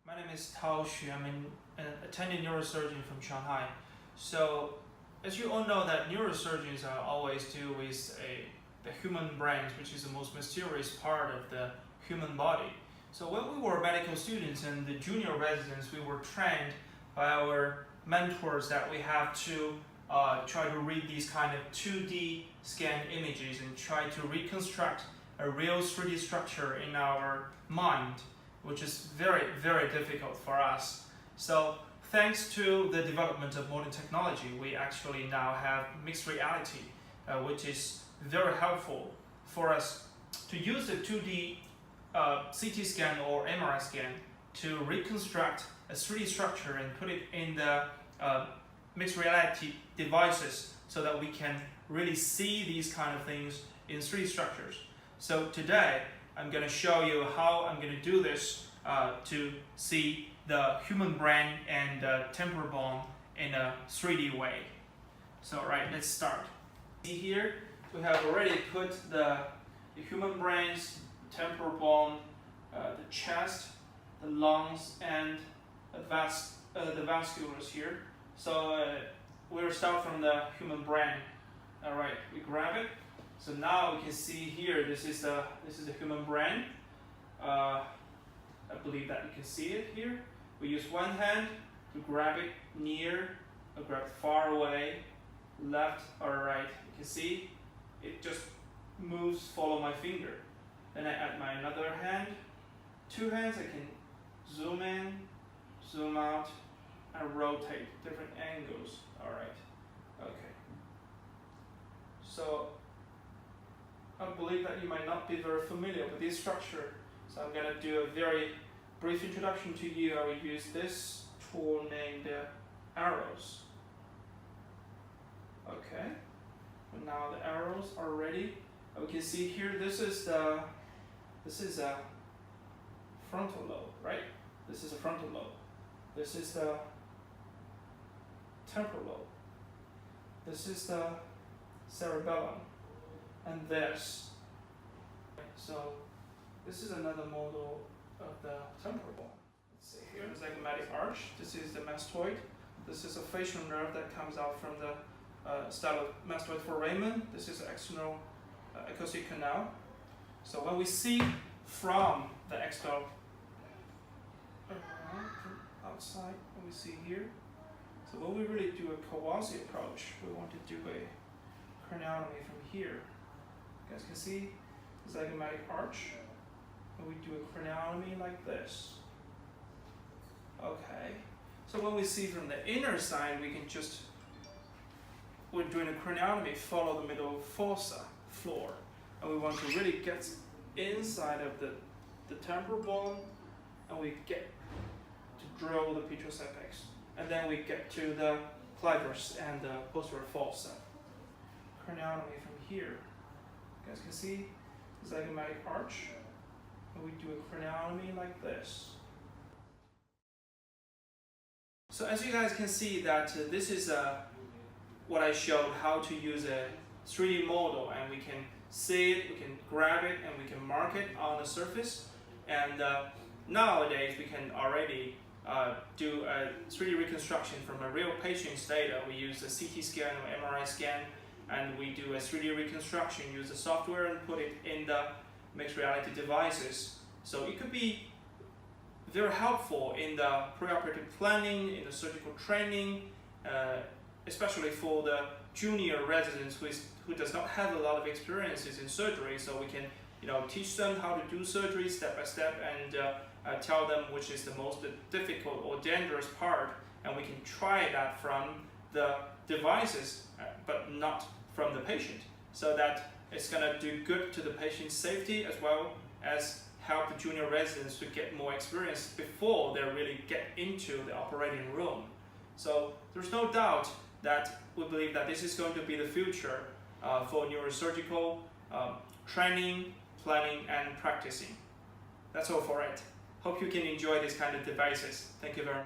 My name is Tao Xu. I'm an attending neurosurgeon from Shanghai. So, as you all know, that neurosurgeons are always deal with the human brain, which is the most mysterious part of the human body. So when we were medical students and the junior residents, we were trained by our mentors that we have to try to read these kind of 2D scan images and try to reconstruct a real 3D structure in our mind, which is very, very difficult for us. So thanks to the development of modern technology, we actually now have mixed reality, which is very helpful for us to use the 2D CT scan or MRI scan to reconstruct a 3D structure and put it in the mixed reality devices so that we can really see these kind of things in 3D structures. So today, I'm going to show you how I'm going to do this to see the human brain and temporal bone in a 3D way. So right, let's start. See here, we have already put the human brains, temporal bone, the chest, the lungs, and the vasculars here. So we'll start from the human brain. All right, we grab it. So now we can see here, this is the human brain. I believe that you can see it here. We use one hand to grab it near, or grab far away, left or right. You can see it just moves, follow my finger. Then I add my another hand, two hands, I can zoom in, zoom out, and rotate different angles. All right, okay. So I believe that you might not be very familiar with this structure. So I'm going to do a very brief introduction to you. I will use this tool named arrows. Okay, and now the arrows are ready. We can see here, this is a frontal lobe, right? This is a frontal lobe. This is the temporal lobe. This is the cerebellum, and this. So this is another model of the temporal bone. Let's see here, the zygomatic arch. This is the mastoid. This is a facial nerve that comes out from the stylomastoid foramen. This is the external acoustic canal. So when we see from the external, from outside, when we see here, so when we really do a Kawase approach, we want to do a craniotomy from here. You guys can see the zygomatic arch, and we do a craniotomy like this. Okay, so when we see from the inner side, we can just, we're doing a craniotomy, follow the middle fossa floor, and we want to really get inside of the temporal bone, and we get to drill the petrous apex, and then we get to the clivus and the posterior fossa. Craniotomy from here. You guys can see the zygomatic arch, and we do a craniotomy like this. So as you guys can see that this is what I showed, how to use a 3D model, and we can see it, we can grab it, and we can mark it on the surface. And nowadays we can already do a 3D reconstruction from a real patient's data. We use a CT scan or MRI scan, and we do a 3D reconstruction, use the software and put it in the mixed reality devices. So it could be very helpful in the preoperative planning, in the surgical training, especially for the junior residents who does not have a lot of experiences in surgery. So we can teach them how to do surgery step by step, and tell them which is the most difficult or dangerous part, and we can try that from the devices, but not from the patient, so that it's going to do good to the patient's safety as well as help the junior residents to get more experience before they really get into the operating room. So there's no doubt that we believe that this is going to be the future for neurosurgical training, planning, and practicing. That's all for it. Hope you can enjoy these kind of devices. Thank you very much.